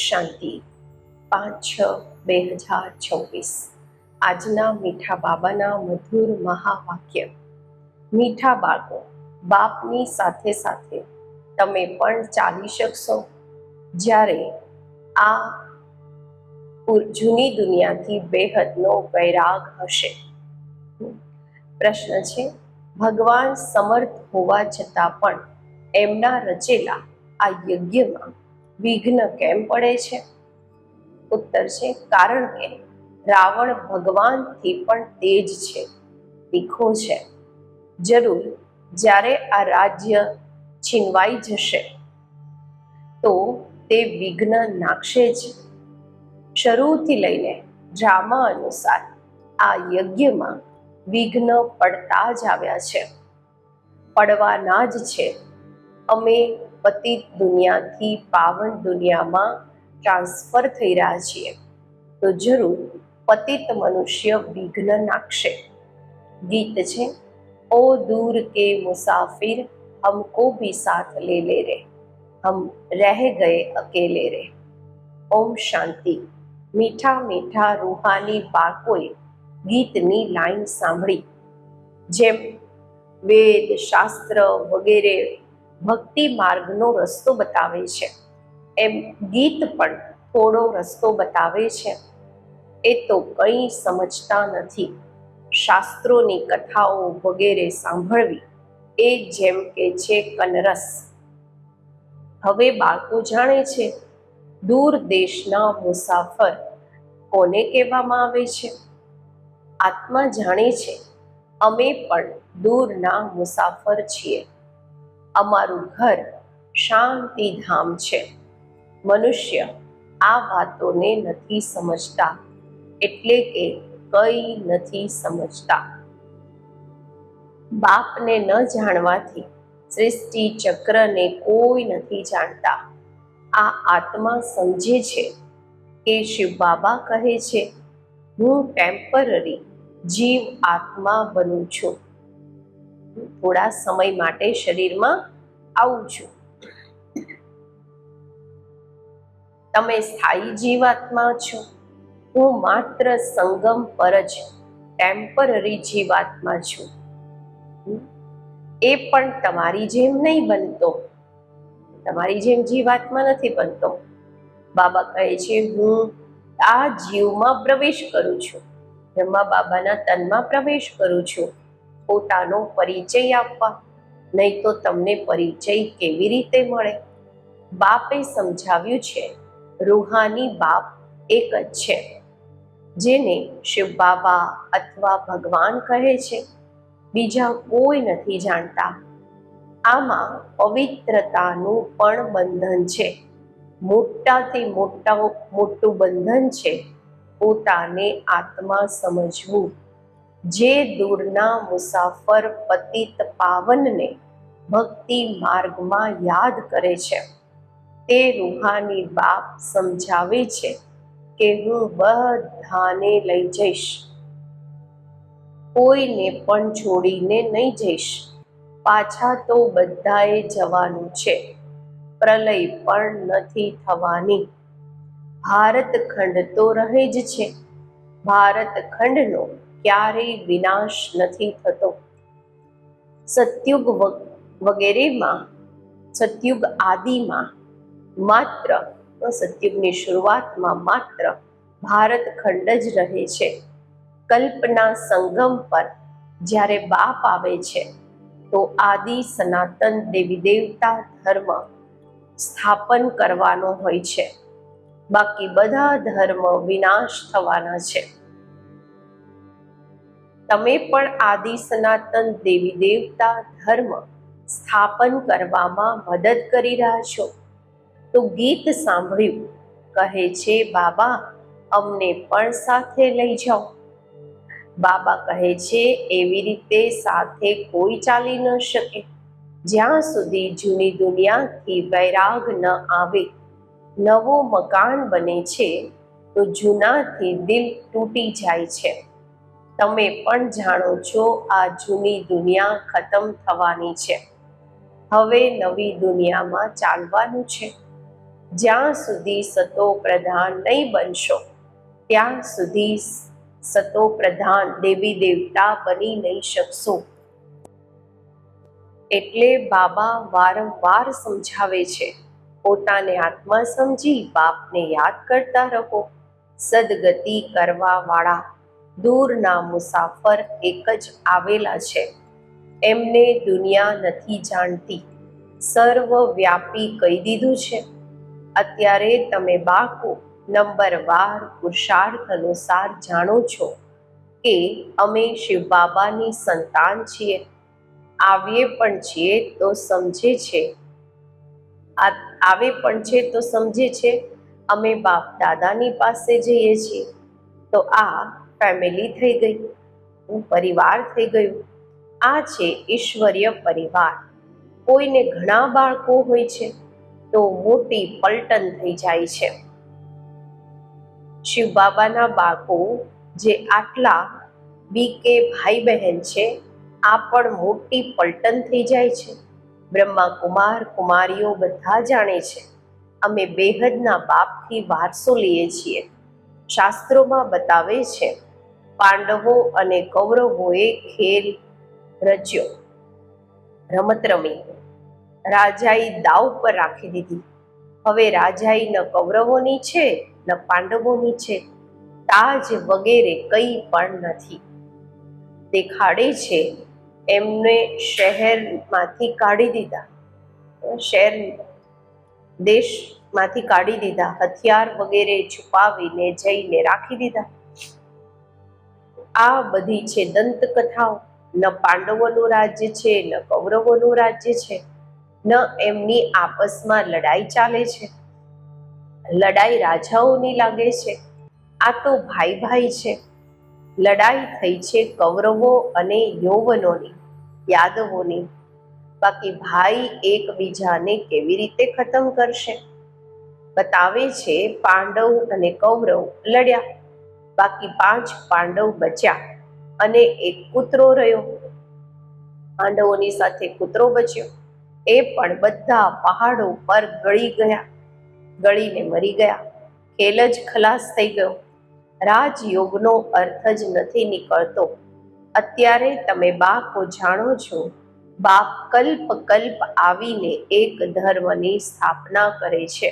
શાંતિ 5/6/2026 આજના મીઠા બાબાના મધુર મહાવાક્ય. મીઠા બાળકો, બાપની સાથે સાથે તમે પણ ચાલી શકશો જ્યારે આ જૂની દુનિયાથી બેહદનો વૈરાગ હશે. પ્રશ્ન છે, ભગવાન સમર્થ હોવા છતાં પણ એમના રચેલા આ યજ્ઞમાં વિઘ્ન કેમ પડે છે? ઉત્તર છે, કારણ કે રાવણ ભગવાનથી પણ તેજ છે, તીખો છે. જરૂર જ્યારે આ રાજ્ય છીનવાઈ જશે તો તે વિઘ્ન નાખશે જ. શરૂથી લઈને ડ્રામા અનુસાર આ યજ્ઞમાં વિઘ્ન પડતા જ આવ્યા છે, પડવાના જ છે. અમે પતિત દુનિયાથી પાવન દુનિયામાં ટ્રાન્સફર થઈ રહ્યા છીએ, તો જરૂર પતિત મનુષ્ય વિઘ્ન નાખશે. ગીત છે, ઓ દૂર કે મુસાફિર હમકો ભી સાથ લે લે રે, હમ રહ ગયે અકેલે રે. ઓમ શાંતિ. મીઠા મીઠા રૂહાની બાળકોએ ગીતની લાઈન સાંભળી. જેમ વેદ શાસ્ત્ર વગેરે ભક્તિ માર્ગનો રસ્તો બતાવે છે, એમ ગીત પણ થોડો રસ્તો બતાવે છે. એ તો કંઈ સમજતા નથી. શાસ્ત્રોની કથાઓ વગેરે સાંભળવી એ જેમ કે છે કનરસ. હવે બાળકો જાણે છે દૂર દેશના મુસાફર કોને કહેવામાં આવે છે. આત્મા જાણે છે અમે પણ દૂરના મુસાફર છીએ. અમારું ઘર શાંતિધામ છે. મનુષ્ય આ વાતોને નથી સમજતા, એટલે કે કંઈ નથી સમજતા. બાપને ન જાણવાથી સૃષ્ટિ ચક્રને કોઈ નથી જાણતા. આ આત્મા સમજે છે કે શિવ બાબા કહે છે, હું ટેમ્પરરી જીવ આત્મા બનું છું, થોડા સમય માટે શરીરમાં આવું છું. તમે સ્થાયી જીવાત્મા છો. હું માત્ર સંગમ પર જ ટેમ્પરરી જીવાત્મા છું. એ પણ તમારી જેમ નહીં બનતો, તમારી જેમ જીવાત્મા નથી બનતો. બાબા કહે છે, હું આ જીવમાં પ્રવેશ કરું છું, બ્રહ્મા બાબાના તનમાં પ્રવેશ કરું છું, પોતાનો પરિચય આપવા. નહીં તો તમને પરિચય કેવી રીતે મળે? બાપે સમજાવ્યું છે, રૂહાની બાપ એક જ છે, જેને શિવ બાબા અથવા ભગવાન કહે છે. બીજા કોઈ નથી જાણતા. આમાં પવિત્રતાનું પણ બંધન છે. મોટાથી મોટું બંધન છે પોતાને આત્મા સમજવું. જે દૂરના મુસાફર પતિત પાવનને ભક્તિ માર્ગમાં યાદ કરે છે, તે રૂહાની બાપ સમજાવે છે કે હું બધાને લઈ જઈશ, કોઈને પણ છોડીને નહીં જઈશ. પાછા તો બધાએ જવાનું છે, પ્રલય પણ નથી થવાની. ભારતખંડ તો રહે જ છે. ભારતખંડનો ક્યારેય વિનાશ નથી થતો. સતયુગ વગેરેમાં, સતયુગ આદિમાં માત્ર, સતયુગની શરૂઆતમાં માત્ર ભારતખંડ જ રહે છે. કલ્પના સંગમ પર જ્યારે બાપ આવે છે તો આદિ સનાતન દેવી દેવતા ધર્મ સ્થાપન કરવાનો હોય છે. બાકી બધા ધર્મ વિનાશ થવાના છે. તમે પણ આદિ સનાતન દેવી દેવતા ધર્મ સ્થાપન કરવામાં મદદ કરી રહ્યા છો. તો ગીત સાંભળ્યું, કહે છે બાબા અમને પણ સાથે લઈ જાઓ. બાબા કહે છે એવી રીતે સાથે કોઈ ચાલી ન શકે જ્યાં સુધી જૂની દુનિયાથી વૈરાગ ન આવે. નવો મકાન બને છે તો જૂનાથી દિલ તૂટી જાય છે. તમે પણ જાણો છો આ જૂની દુનિયા ખતમ થવાની છે. હવે નવી દુનિયામાં ચાલવાનું છે. જ્યાં સુધી સતો પ્રધાન નહીં બનશો ત્યાં સુધી સતો પ્રધાન દેવી દેવતા બની નહીં શકશો. એટલે બાબા વારંવાર સમજાવે છે, પોતાને આત્મા સમજી બાપને યાદ કરતા રહો. સદગતિ કરવા વાળા દૂરના મુસાફર એક જ આવેલા છે. એમને દુનિયા નથી જાણતી, સર્વવ્યાપી કહી દીધું છે. અત્યારે તમે બાળકો નંબરવાર પુરુષાર્થ અનુસાર જાણો છો કે અમે શિવ બાબાની સંતાન છીએ. આવીએ પણ છીએ તો સમજે છે અમે બાપ દાદાની પાસે જઈએ છીએ. તો આ ફેમિલી થઈ ગઈ, પરિવાર થઈ ગયું. આ છે ઈશ્વરીય પરિવાર. કોઈને ઘણા બાળકો હોય છે તો મોટી પલટન થઈ જાય છે. શિવ બાબાના બાળકો જે આટલા બીકે ભાઈ બહેન છે, આ પણ મોટી પલટન થઈ જાય છે. બ્રહ્મા કુમાર કુમારીઓ બધા જાણે છે અમે બેહદના બાપથી વારસો લઈએ છીએ. શાસ્ત્રોમાં બતાવે છે, પાંડવો અને કૌરવોએ ખેલ રચ્યો, રમત રમી, રાજાઈ દાવ પર રાખી દીધી. હવે રાજાઈ ન કૌરવોની છે ન પાંડવોની છે. તાજ વગેરે કંઈ પણ નથી. દેખાડે છે એમને શહેરમાંથી કાઢી દીધા, દેશમાંથી કાઢી દીધા, હથિયાર વગેરે છુપાવીને જઈને રાખી દીધા. આ બધી છે દંતકથાઓ. ન પાંડવોનું રાજ્ય છે ન કૌરવોનું રાજ્ય છે, ન એમની આપસમાં લડાઈ ચાલે છે. લડાઈ રાજાઓની લાગે છે. આ તો ભાઈ ભાઈ છે. લડાઈ થઈ છે કૌરવો અને યૌવનોની, યાદવોની. બાકી ભાઈ એકબીજાને કેવી રીતે ખતમ કરશે? બતાવે છે પાંડવ અને કૌરવ લડ્યા, બાકી 5 પાંડવ બચ્યા અને એક કૂતરો રહ્યો. પાંડવોની સાથે કૂતરો બચ્યો. એ પણ બધા પહાડો પર ગળીને મરી ગયા. ખેલ જ ખલાસ થઈ ગયો. રાજયોગનો અર્થ જ નથી નીકળતો. અત્યારે તમે બાપો જાણો છો, બાપ કલ્પ આવીને એક ધર્મની સ્થાપના કરે છે.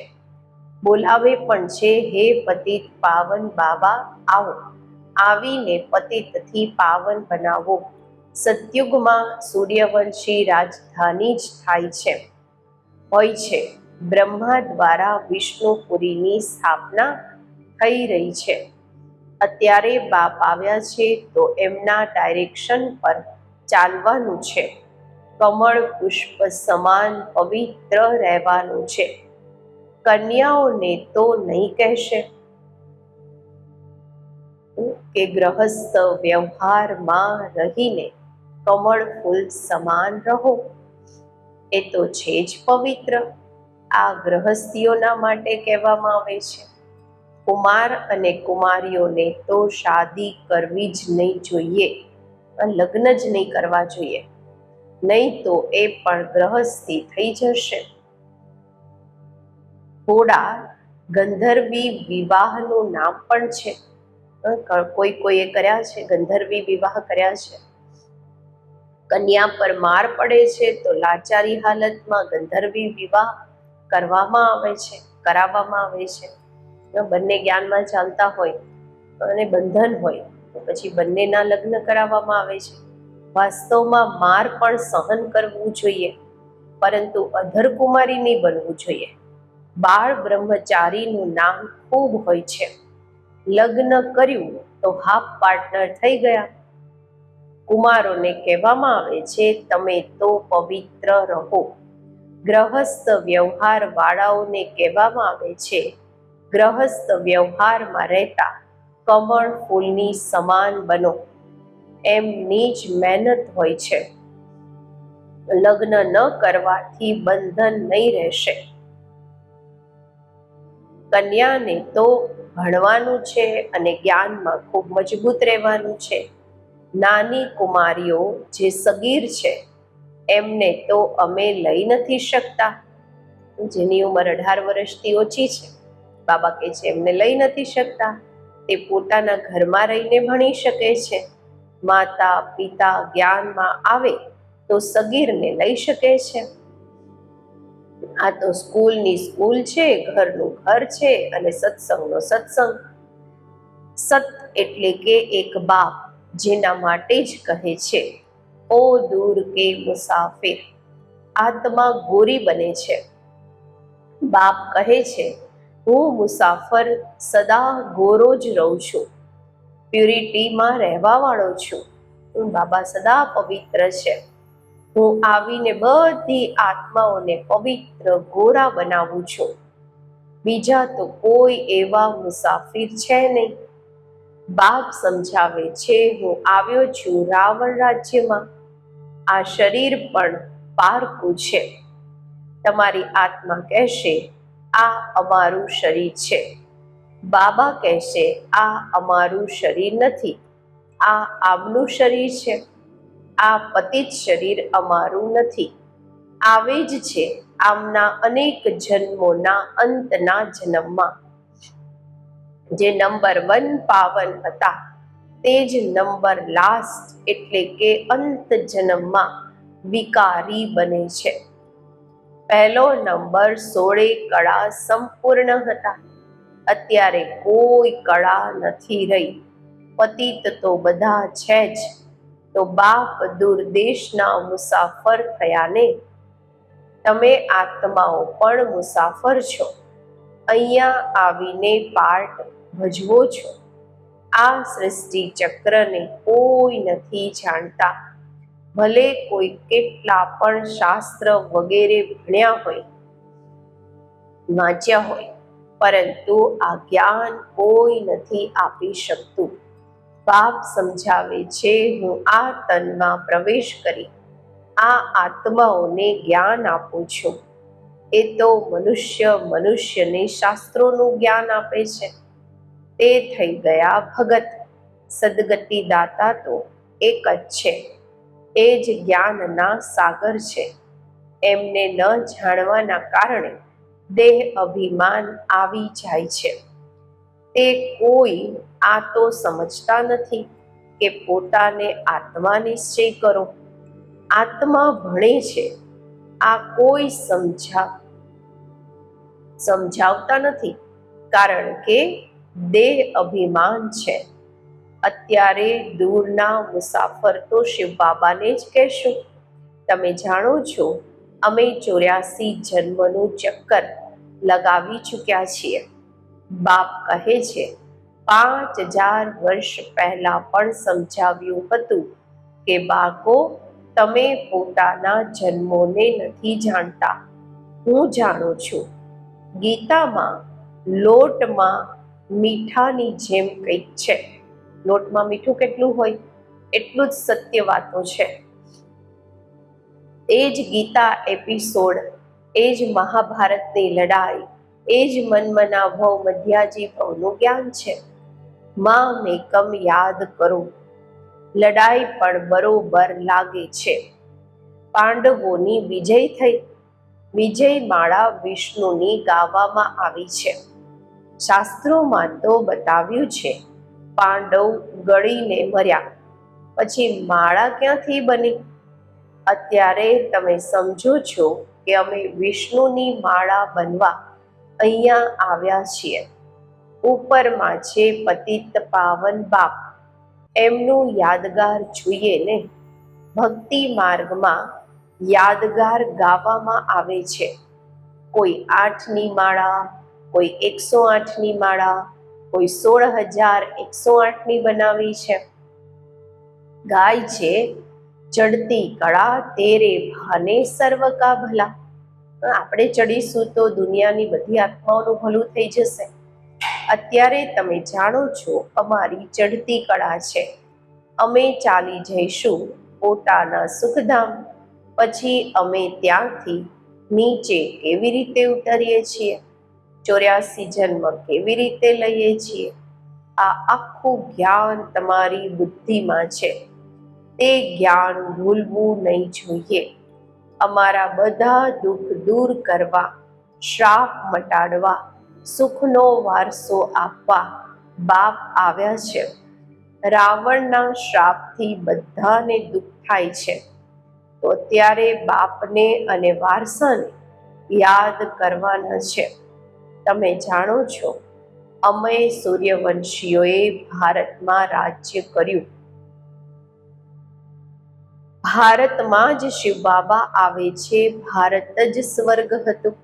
બોલાવે પણ છે, હે પતિત પાવન બાબા આવો, આવીને પતિતથી પાવન બનાવો. સતયુગમાં સૂર્યવંશી રાજધાની જ હોય છે. બ્રહ્મા દ્વારા વિષ્ણુપુરીની સ્થાપના થઈ રહી છે. અત્યારે બાપ આવ્યા છે તો એમના ડાયરેક્શન પર ચાલવાનું છે. કમળ પુષ્પ સમાન પવિત્ર રહેવાનું છે. કન્યાઓને તો નહીં કહેશે કે ગ્રહસ્થ વ્યવહારમાં રહીને કમળ ફૂલ સમાન રહો. એ તો છે જ પવિત્ર. આ ગ્રહસ્થીઓના માટે કહેવામાં આવે છે. કુમાર અને કુમારીઓને તો શાદી કરવી જ નહીં જોઈએ, લગ્ન જ નહીં કરવા જોઈએ, નહીં તો એ પણ ગ્રહસ્થી થઈ જશે. થોડા ગંધર્વી વિવાહનું નામ પણ છે. કોઈએ કર્યા છે, ગંધર્વી વિવાહ કર્યા છે. કન્યા પર માર પડે છે તો લાચારી હાલતમાં ગંધર્વી વિવાહ કરાવવામાં આવે છે. બંને જ્ઞાનમાં ચાલતા હોય અને બંધન હોય તો પછી બંનેના લગ્ન કરાવવામાં આવે છે. વાસ્તવમાં માર પણ સહન કરવું જોઈએ, પરંતુ અધરકુમારી નહીં બનવું જોઈએ. બાળ બ્રહ્મચારીનું નામ ખૂબ હોય છે. લગ્ન કર્યું તો હાફ પાર્ટનર થઈ ગયા. કુમારોને કહેવામાં આવે છે, તમે તો પવિત્ર રહો. ગ્રહસ્થ વ્યવહાર વાળાઓને કહેવામાં આવે છે, ગ્રહસ્થ વ્યવહારમાં રહેતા કમળ ફૂલની સમાન બનો. એમની જ મહેનત હોય છે. લગ્ન ન કરવાથી બંધન નહીં રહેશે. કન્યાને તો ભણવાનું છે અને જ્ઞાનમાં ખૂબ મજબૂત રહેવાનું છે. નાની કુમારીઓ જે સગીર છે એમને તો અમે લઈ નથી શકતા. જેની ઉંમર 18 વર્ષથી ઓછી છે, બાબા કહે છે એમને લઈ નથી શકતા, તે પોતાના ઘરમાં રહીને ભણી શકે છે. માતા પિતા જ્ઞાનમાં આવે તો સગીરને લઈ શકે છે. આ તો સ્કૂલની સ્કૂલ છે, ઘરનું ઘર છે અને સત્સંગનો સત્સંગ. સત એટલે કે એક બાપ જેના માટે જ કહે છે ઓ દૂર કે મુસાફિર, આત્મા ગોરી બને છે. બાપ કહે છે હું મુસાફર સદા ગોરો જ રહું છું, પ્યુરિટીમાં રહેવા વાળો છું. બાબા સદા પવિત્ર છે. હું આવીને બધી આત્માઓને પવિત્ર ગોરા બનાવું છું. બીજા તો કોઈ એવા મુસાફિર છે નહીં. બાપ સમજાવે છે હું આવ્યો છું રાવણ રાજ્યમાં. આ શરીર પણ પારકું છે. તમારી આત્મા કહેશે આ અમારું શરીર છે. બાબા કહેશે આ અમારું શરીર નથી, આ આમનું શરીર છે. આ પતિત શરીર અમારું નથી, આવે જ છે આમના અનેક જન્મોના અંતના જન્મમાં. જે નંબર 1 પાવન હતા તે જ નંબર લાસ્ટ એટલે કે અંત જન્મમાં વિકારી બને છે. પહેલો નંબર 16 કળા સંપૂર્ણ હતા, અત્યારે કોઈ કળા નથી રહી. પતિત તો બધા છે જ. તો બાપ દૂરદેશના મુસાફર થયા ને. તમે આત્માઓ પણ મુસાફર છો, અહીંયા આવીને પાર્ટ ભજવો છો. આ સૃષ્ટિ ચક્રને કોઈ નથી જાણતા. ભલે કોઈ કેટલા પણ શાસ્ત્ર વગેરે ભણ્યા હોય, વાંચ્યા હોય, પરંતુ આ જ્ઞાન કોઈ નથી આપી શકતું. બાપ સમજાવે છે હું આ તનમાં પ્રવેશ કરી આ આત્માઓને જ્ઞાન આપું છું. એ તો મનુષ્યને શાસ્ત્રોનું જ્ઞાન આપે છે. તે થઈ ગયા ભગત. સદગતિ દાતા તો એક જ છે, એ જ જ્ઞાનના સાગર છે. એમને ન જાણવાના કારણે દેહ અભિમાન આવી જાય છે. તે કોઈ આ તો સમજતા નથી કે પોતાને આત્મા નિશ્ચય કરો. આત્મા ભણે છે, આ કોઈ સમજાવતા નથી, કારણ કે દેહ અભિમાન છે. અત્યારે દૂરના મુસાફર તો શિવ બાબાને જ કહેશું. તમે જાણો છો અમે 84 જન્મનું ચક્કર લગાવી ચૂક્યા છીએ. બાપ કહે છે 5000 વર્ષ પહેલા પણ સમજાવ્યું હતું કે બાળકો તમે પોતાના જન્મોને નથી જાણતા, હું જાણું છું. ગીતામાં લોટમાં મીઠાની જેમ કંઈક છે. લોટમાં મીઠું કેટલું હોય એટલું જ સત્ય વાતો છે. એ જ ગીતા એપિસોડ, એ જ મહાભારતની લડાઈ, એ જ મન્મના ભવ મધ્યાજી ભવનું જ્ઞાન છે. માં મેકમ યાદ કરો. લડાઈ પણ બરોબર લાગે છે. પાંડવોની વિજય થઈ. વિજય માળા વિષ્ણુની ગાવામાં આવી છે. શાસ્ત્રોમાં તો બતાવ્યું છે પાંડવ ગળીને મર્યા, પછી માળા ક્યાંથી બની? અત્યારે તમે સમજો છો કે અમે વિષ્ણુની માળા બનવા અહીંયા આવ્યા છીએ. ઉપરમાં છે પતિત પાવન બાપ, એમનું યાદગાર જોઈએ ને. ભક્તિ માર્ગમાં યાદગાર ગાવામાં આવે છે. કોઈ 8ની માળા, કોઈ 108ની માળા, કોઈ 16108ની બનાવી છે. ગાય છે ચડતી કળા તેરે ભાને સર્વ કા ભલા. આપણે ચડીશું તો દુનિયાની બધી આત્માઓનું ભલું થઈ જશે. અત્યારે તમે જાણો છો અમારી ચડતી કળા છે. અમે ચાલી જઈશું પોતાના સુખધામ, પછી અમે ત્યાંથી નીચે કેવી રીતે ઉતરીએ છીએ, 84 જન્મ કેવી રીતે લઈએ છીએ, આ આખું જ્ઞાન તમારી બુદ્ધિમાં છે. તે જ્ઞાન ભૂલવું નહીં જોઈએ. અમારા બધા દુઃખ દૂર કરવા શ્રાપ મટાડવા, સુખનો વારસો આપવા બાપ આવ્યા છે. રાવણના શ્રાપથી બધાને દુઃખ થાય છે, તો ત્યારે બાપને અને વારસાને યાદ કરવાના છે. તમે જાણો છો, અમે સૂર્યવંશીઓએ ભારતમાં રાજ્ય કર્યું. ભારતમાં જ શિવ બાબા આવે છે. ભારત જ સ્વર્ગ હતું.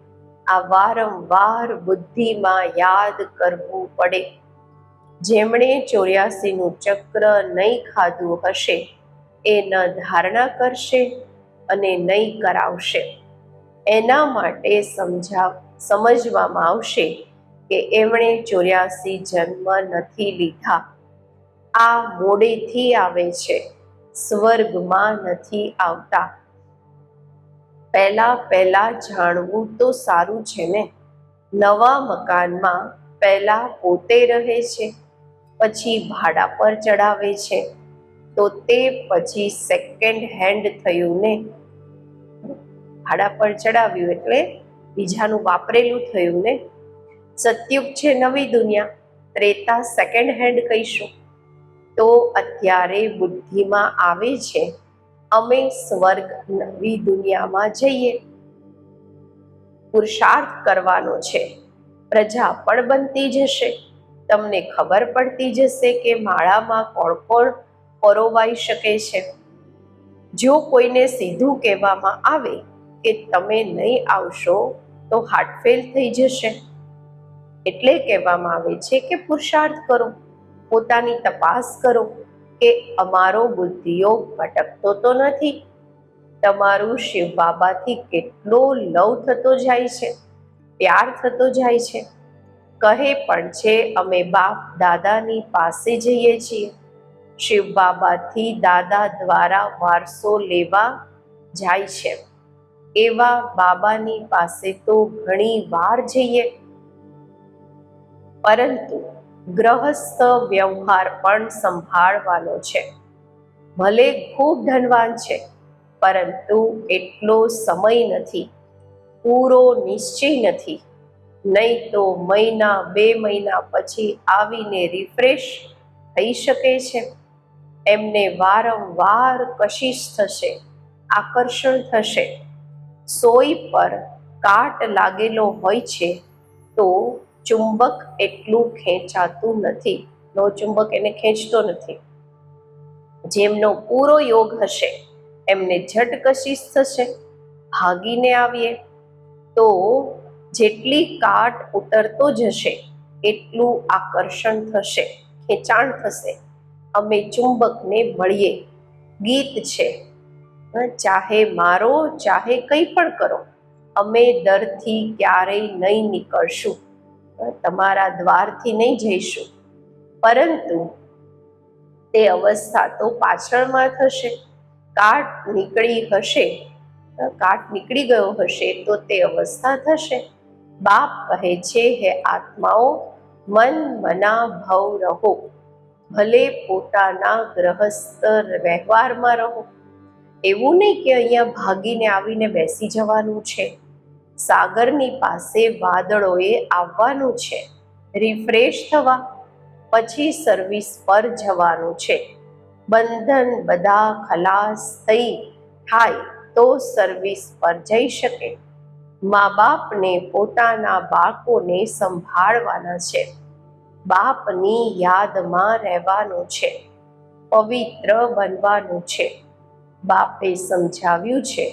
આ વારંવાર બુદ્ધિમાં યાદ કરવું પડે. જેમણે 84નું ચક્ર નહીં ખાધું હશે એ ન ધારણા કરશે અને નહીં કરાવશે. એના માટે સમજવામાં આવશે કે એમણે 84 જન્મ નથી લીધા. આ મોડેથી આવે છે, સ્વર્ગમાં નથી આવતા. પહેલા જાણવું તો સારું છે ને. નવા મકાનમાં પહેલા પોતે રહે છે, પછી ભાડા પર ચડાવે છે, તો તે પછી સેકન્ડ હેન્ડ થયું ને. ભાડા પર ચડાવ્યું એટલે બીજાનું વાપરેલું થયું ને. સતયુગ છે નવી દુનિયા, ત્રેતા સેકન્ડ હેન્ડ કહીશું. તો અત્યારે બુદ્ધિમાં આવે છે અમે સ્વર્ગ નવી દુનિયામાં જઈએ. પુરુષાર્થ કરવાનો છે, પ્રજા પણ બનતી જશે. તમને ખબર પડતી જશે કે માળામાં કોણ કોણ પરોવાઈ શકે છે. જો કોઈને સીધું કહેવામાં આવે કે તમે નહીં આવશો તો હાર્ટ ફેલ થઈ જશે. એટલે કહેવામાં આવે છે કે પુરુષાર્થ કરો, પોતાની તપાસ કરો કે અમારો બુદ્ધિયોગ ભટકતો તો નથી. તમારું શિવ બાબાથી કેટલો લવ થતો જાય છે, પ્યાર થતો જાય છે. કહે પણ છે અમે બાપ દાદાની પાસે જઈએ છીએ. શિવ બાબાથી દાદા દ્વારા વારસો લેવા જાય છે. એવા બાબાની પાસે તો ઘણી વાર જઈએ, પરંતુ ગ્રહસ્થ વ્યવહાર પણ સંભાળવાનો છે. ભલે ખૂબ ધનવાન છે, પરંતુ એટલો સમય નથી, પૂરો નિશ્ચય નથી. નહીં તો મહિના 2 મહિના પછી આવીને રિફ્રેશ થઈ શકે છે. એમને વારંવાર કશિશ થશે, આકર્ષણ થશે. સોય પર કાટ લાગેલો હોય છે તો ચુંબક એટલું ખેંચાતું નથી, નો ચુંબક એને ખેંચતો નથી. જેમનો પૂરો યોગ હશે એમને ઝટ કશિશ થશે. ભાગીને આવીએ તો જેટલી કાટ ઉતરતો જશે એટલું આકર્ષણ થશે, ખેંચાણ થશે. અમે ચુંબકને મળીએ. ગીત છે, ચાહે મારો ચાહે કંઈ પણ કરો, અમે દરથી ક્યારેય નહીં નીકળશું, તમારા દ્વારથી નહીં જઈશું. પરંતુ તે અવસ્થા તો પાછળમાં થશે. કાટ નીકળી ગયો હશે તો તે અવસ્થા થશે. બાપ કહે છે, હે આત્માઓ, મન મના ભવ રહો. ભલે પોતાના ગ્રહસ્થ વ્યવહારમાં રહો. એવું નહીં કે અહીંયા ભાગીને આવીને બેસી જવાનું છે. સાગરની પાસે વાદળોએ આવવાનું છે, રિફ્રેશ થવા, પછી સર્વિસ પર જવાનું છે. બંધન બધા ખલાસ થાય તો સર્વિસ પર જઈ શકે. મા બાપને પોતાના બાળકોને સંભાળવાના છે. બાપની યાદમાં રહેવાનું છે, પવિત્ર બનવાનું છે. બાપે સમજાવ્યું છે,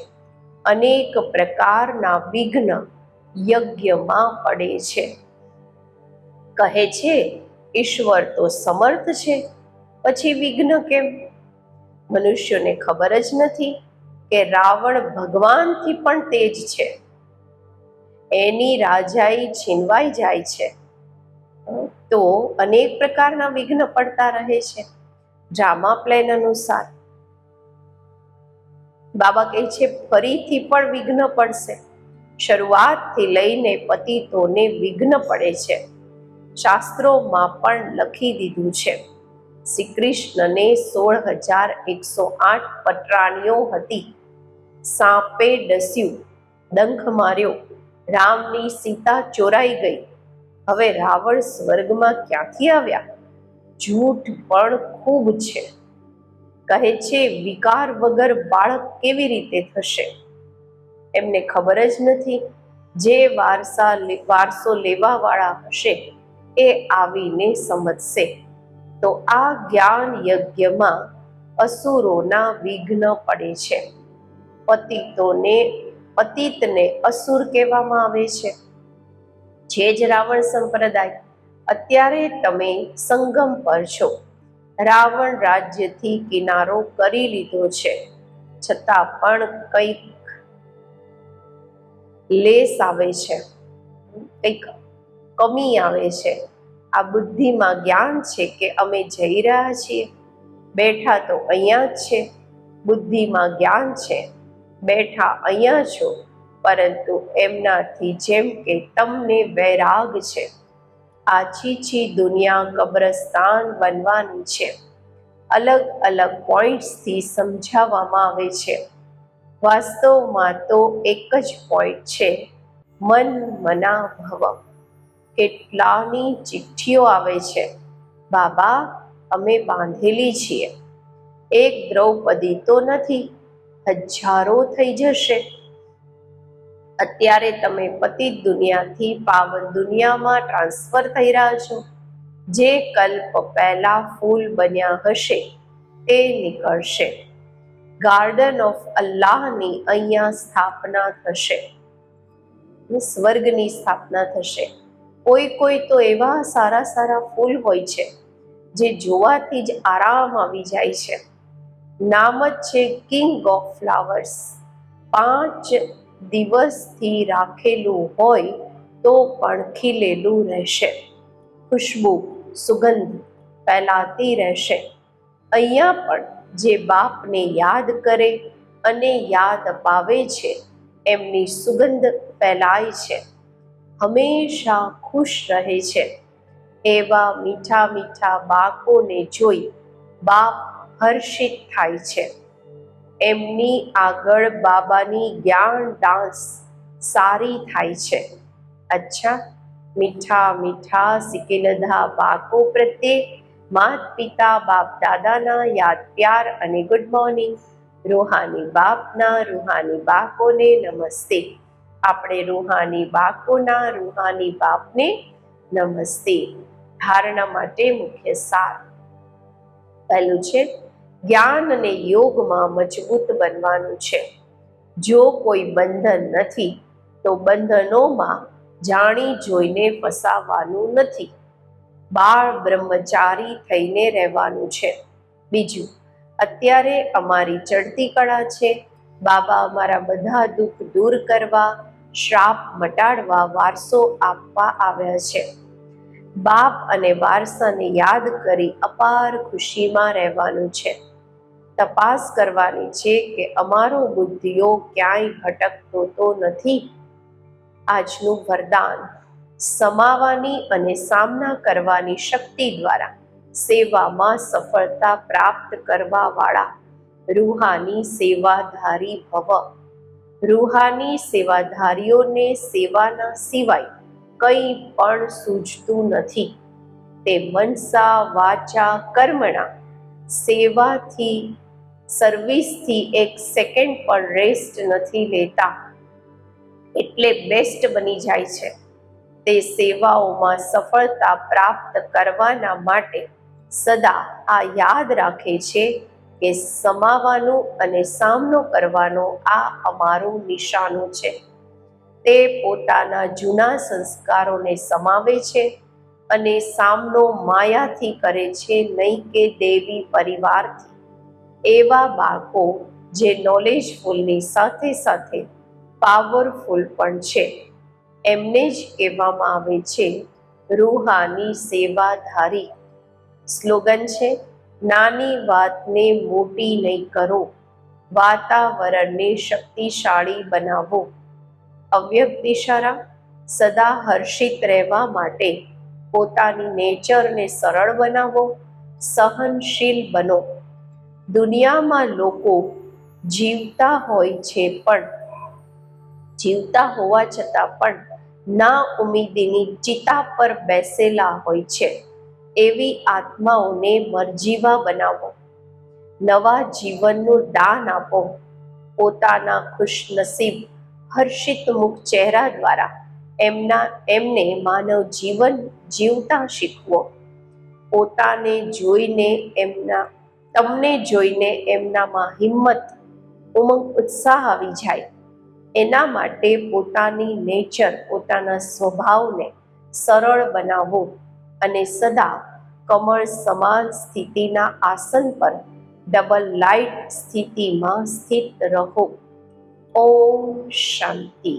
અનેક પ્રકારના વિઘ્ન યજ્ઞમાં પડે છે. કહે છે ઈશ્વર તો સમર્થ છે, પછી વિઘ્ન કેમ? મનુષ્યોને ખબર જ નથી કે રાવણ ભગવાનથી પણ તેજ છે. એની રાજાઈ છીનવાઈ જાય છે તો અનેક પ્રકારના વિઘ્ન પડતા રહે છે. ડ્રામા પ્લેન અનુસાર બાબા કહે છે ફરીથી પણ વિઘ્ન પડશે. શરૂઆતથી લઈને પતિતોને વિઘ્ન પડે છે. શાસ્ત્રોમાં પણ લખી દીધું છે. શ્રી કૃષ્ણને 16,108 પટરાણીઓ હતી. સાપે ડસ્યું, ડંખ માર્યો, રામની સીતા ચોરાઈ ગઈ, હવે રાવણ સ્વર્ગમાં ક્યાંથી આવ્યા? જૂઠ પણ ખૂબ છે. કહે છે વિકાર વગર બાળક કેવી રીતે થશે? એમને ખબર જ નથી, જે વારસો લેવા વાળા હશે એ આવીને સમજશે. તો આ જ્ઞાન યજ્ઞમાં અસુરોના વિઘ્ન પડે છે. પતિતને અસુર કહેવામાં આવે છે. જે જ રાવણ સંપ્રદાય. અત્યારે તમે સંગમ પર છો. રાવણ રાજ્યથી કિનારો કરી લીધો છે, છતાં પણ કંઈક લેસ આવે છે, કંઈક કમી આવે છે. આ બુદ્ધિમાં જ્ઞાન છે કે અમે જઈ રહ્યા છીએ, બેઠા તો અહીંયા જ છે. બુદ્ધિમાં જ્ઞાન છે, બેઠા અહીંયા છો, પરંતુ એમનાથી જેમ કે તમને વૈરાગ છે. આ છીછી દુનિયા કબ્રસ્તાન બનવાની છે. અલગ અલગ પોઈન્ટ્સથી સમજાવવામાં આવે છે. વાસ્તવમાં તો એક જ પોઈન્ટ છે, મન મના ભવ. કેટલાની ચિઠ્ઠીઓ આવે છે, બાબા અમે બાંધેલી છીએ. એક દ્રૌપદી તો નથી, હજારો થઈ જશે. અત્યારે તમે પતિત દુનિયાથી પાવન દુનિયામાં ટ્રાન્સફર થઈ રહ્યા છો. જે કલ્પ પહેલા ફૂલ બન્યા હશે તે નીકળશે. ગાર્ડન ઓફ અલ્લાહની અહીંયા સ્થાપના થશે, સ્વર્ગની સ્થાપના થશે. કોઈ તો એવા સારા સારા ફૂલ હોય છે જે જોવાથી જ આરામ આવી જાય છે. નામ જ છે કિંગ ઓફ ફ્લાવર્સ. 5 દિવસથી રાખેલું હોય તો પણ ખીલેલું રહેશે. ખુશ્બુ સુગંધ ફેલાતી રહેશે. અહીંયા પણ જે બાપને યાદ કરે અને યાદ અપાવે છે એમની સુગંધ ફેલાય છે, હંમેશા ખુશ રહે છે. એવા મીઠા મીઠા બાળકોને જોઈ બાપ હર્ષિત થાય છે. એમની આગળ બાબાની જ્ઞાન ડાન્સ સારી થાય છે. અચ્છા, મીઠા મીઠા સિકેલધા બાળકો પ્રત્યે માત પિતા બાપ દાદાના યાદ પ્યાર અને ગુડ મોર્નિંગ. રૂહાની બાપના રૂહાની બાળકોને નમસ્તે. આપણે રૂહાની બાળકોના રૂહાની બાપને નમસ્તે. ધારણા માટે મુખ્ય સાર. પહેલું છે, જ્ઞાન અને યોગમાં મજબૂત બનવાનું છે. જો કોઈ બંધન નથી તો બંધનોમાં જાણી જોઈને ફસાવાનું નથી. બાળ બ્રહ્મચારી થઈને રહેવાનું છે. બીજું, અત્યારે અમારી ચડતી કળા છે. બાબા અમારા બધા દુઃખ દૂર કરવા, શ્રાપ મટાડવા વારસો આપવા આવ્યા છે. બાપ અને વારસાને યાદ કરી અપાર ખુશીમાં રહેવાનું છે. તપાસ કરવાની છે કે અમારો બુદ્ધિઓ ક્યાંય ભટકતો તો નથી. આજનું વરદાન, સમાવાની અને સામના કરવાની શક્તિ દ્વારા સેવામાં સફળતા પ્રાપ્ત કરવા વાળા રૂહાની સેવાધારી ભવ. રૂહાની સેવાધારીઓને સેવાના સિવાય કંઈ પણ સૂઝતું નથી. તે મનસા વાચા કર્મણા સેવાથી, સર્વિસથી એક સેકન્ડ પણ રેસ્ટ નથી લેતા, એટલે બેસ્ટ બની જાય છે. તે સેવાઓમાં સફળતા પ્રાપ્ત કરવાના માટે સદા આ યાદ રાખે છે કે સમાવાનું અને સામનો કરવાનો આ અમારું નિશાનું છે. તે પોતાના જૂના સંસ્કારોને સમાવે છે અને સામનો માયાથી કરે છે, નહીં કે દેવી પરિવારથી. એવા બાળકો જે નોલેજફુલની સાથે સાથે પાવરફુલ પણ છે, એમને જ કહેવામાં આવે છે રૂહાની સેવાધારી. સ્લોગન છે, નાની વાતને મોટી નહીં કરો, વાતાવરણને શક્તિશાળી બનાવો. અવ્યક્ત ઇશારા, સદા હર્ષિત રહેવા માટે પોતાની નેચરને સરળ બનાવો, સહનશીલ બનો. દુનિયામાં લોકો જીવતા હોય છે પણ જીવતા હોવા છતાં પણ ના ઉમીદીની ચિતા પર બેસેલા હોય છે એવી આત્માઓને મરજીવા બનાવો. નવા જીવનનું દાન આપો. પોતાના ખુશનસીબ હર્ષિત મુખ ચહેરા દ્વારા એમને માનવ જીવન જીવતા શીખવો. તમને જોઈને એમનામાં હિંમત, ઉમંગ, ઉત્સાહ આવી જાય. એના માટે પોતાના સ્વભાવને સરળ બનાવો અને સદા કમળ સમાન સ્થિતિના આસન પર ડબલ લાઇટ સ્થિતિમાં સ્થિત રહો. ઓમ શાંતિ.